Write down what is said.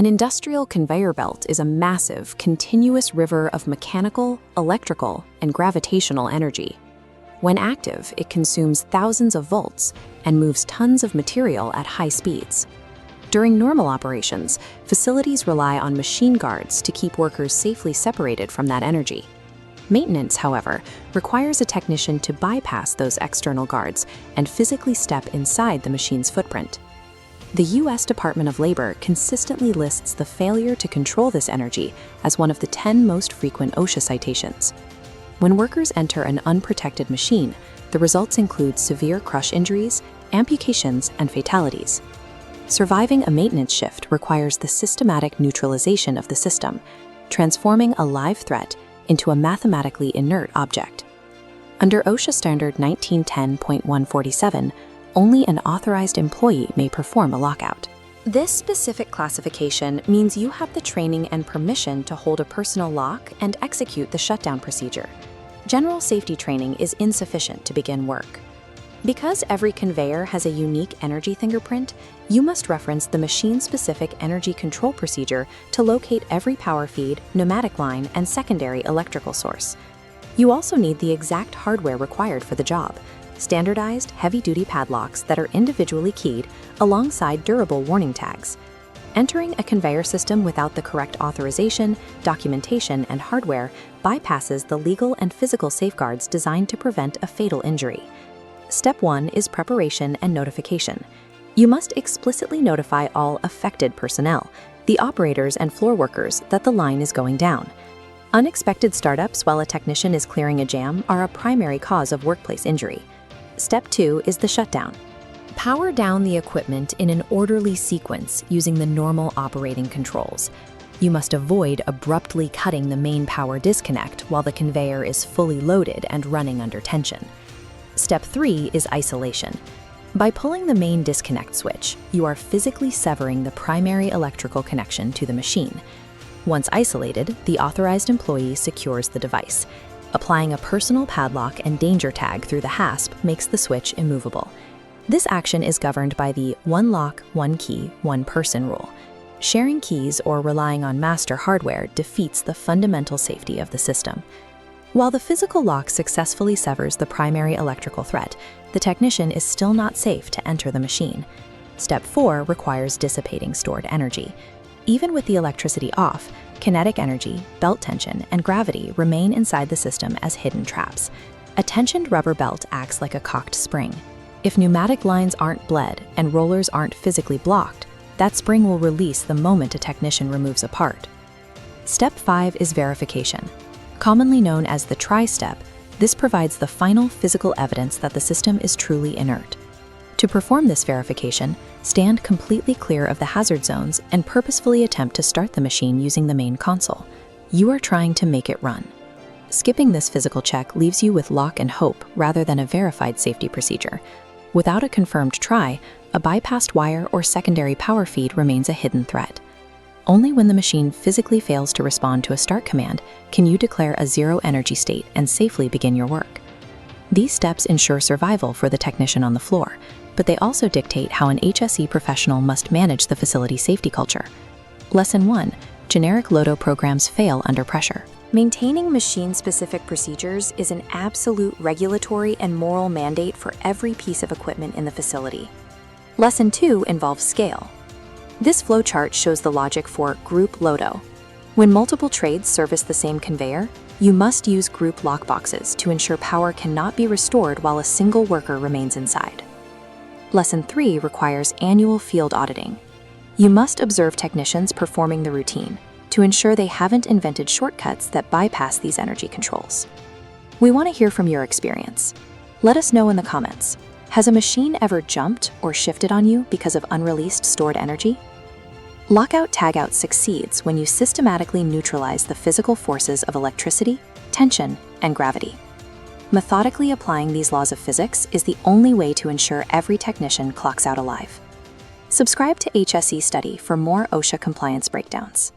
An industrial conveyor belt is a massive, continuous river of mechanical, electrical, and gravitational energy. When active, it consumes thousands of volts and moves tons of material at high speeds. During normal operations, facilities rely on machine guards to keep workers safely separated from that energy. Maintenance, however, requires a technician to bypass those external guards and physically step inside the machine's footprint. The U.S. Department of Labor consistently lists the failure to control this energy as one of the 10 most frequent OSHA citations. When workers enter an unprotected machine, the results include severe crush injuries, amputations, and fatalities. Surviving a maintenance shift requires the systematic neutralization of the system, transforming a live threat into a mathematically inert object. Under OSHA Standard 1910.147, only an authorized employee may perform a lockout. This specific classification means you have the training and permission to hold a personal lock and execute the shutdown procedure. General safety training is insufficient to begin work. Because every conveyor has a unique energy fingerprint, you must reference the machine-specific energy control procedure to locate every power feed, pneumatic line, and secondary electrical source. You also need the exact hardware required for the job: standardized, heavy-duty padlocks that are individually keyed alongside durable warning tags. Entering a conveyor system without the correct authorization, documentation, and hardware bypasses the legal and physical safeguards designed to prevent a fatal injury. Step 1 is preparation and notification. You must explicitly notify all affected personnel, the operators and floor workers, that the line is going down. Unexpected startups while a technician is clearing a jam are a primary cause of workplace injury. Step 2 is the shutdown. Power down the equipment in an orderly sequence using the normal operating controls. You must avoid abruptly cutting the main power disconnect while the conveyor is fully loaded and running under tension. Step 3 is isolation. By pulling the main disconnect switch, you are physically severing the primary electrical connection to the machine. Once isolated, the authorized employee secures the device. Applying a personal padlock and danger tag through the hasp makes the switch immovable. This action is governed by the one lock, one key, one person rule. Sharing keys or relying on master hardware defeats the fundamental safety of the system. While the physical lock successfully severs the primary electrical threat, the technician is still not safe to enter the machine. Step 4 requires dissipating stored energy. Even with the electricity off, kinetic energy, belt tension, and gravity remain inside the system as hidden traps. A tensioned rubber belt acts like a cocked spring. If pneumatic lines aren't bled and rollers aren't physically blocked, that spring will release the moment a technician removes a part. Step 5 is verification. Commonly known as the try step, this provides the final physical evidence that the system is truly inert. To perform this verification, stand completely clear of the hazard zones and purposefully attempt to start the machine using the main console. You are trying to make it run. Skipping this physical check leaves you with lock and hope rather than a verified safety procedure. Without a confirmed try, a bypassed wire or secondary power feed remains a hidden threat. Only when the machine physically fails to respond to a start command can you declare a zero energy state and safely begin your work. These steps ensure survival for the technician on the floor, but they also dictate how an HSE professional must manage the facility safety culture. Lesson 1. Generic LOTO programs fail under pressure. Maintaining machine-specific procedures is an absolute regulatory and moral mandate for every piece of equipment in the facility. Lesson 2 involves scale. This flowchart shows the logic for group LOTO. When multiple trades service the same conveyor, you must use group lockboxes to ensure power cannot be restored while a single worker remains inside. Lesson 3 requires annual field auditing. You must observe technicians performing the routine to ensure they haven't invented shortcuts that bypass these energy controls. We want to hear from your experience. Let us know in the comments. Has a machine ever jumped or shifted on you because of unreleased stored energy? Lockout Tagout succeeds when you systematically neutralize the physical forces of electricity, tension, and gravity. Methodically applying these laws of physics is the only way to ensure every technician clocks out alive. Subscribe to HSEstudy for more OSHA compliance breakdowns.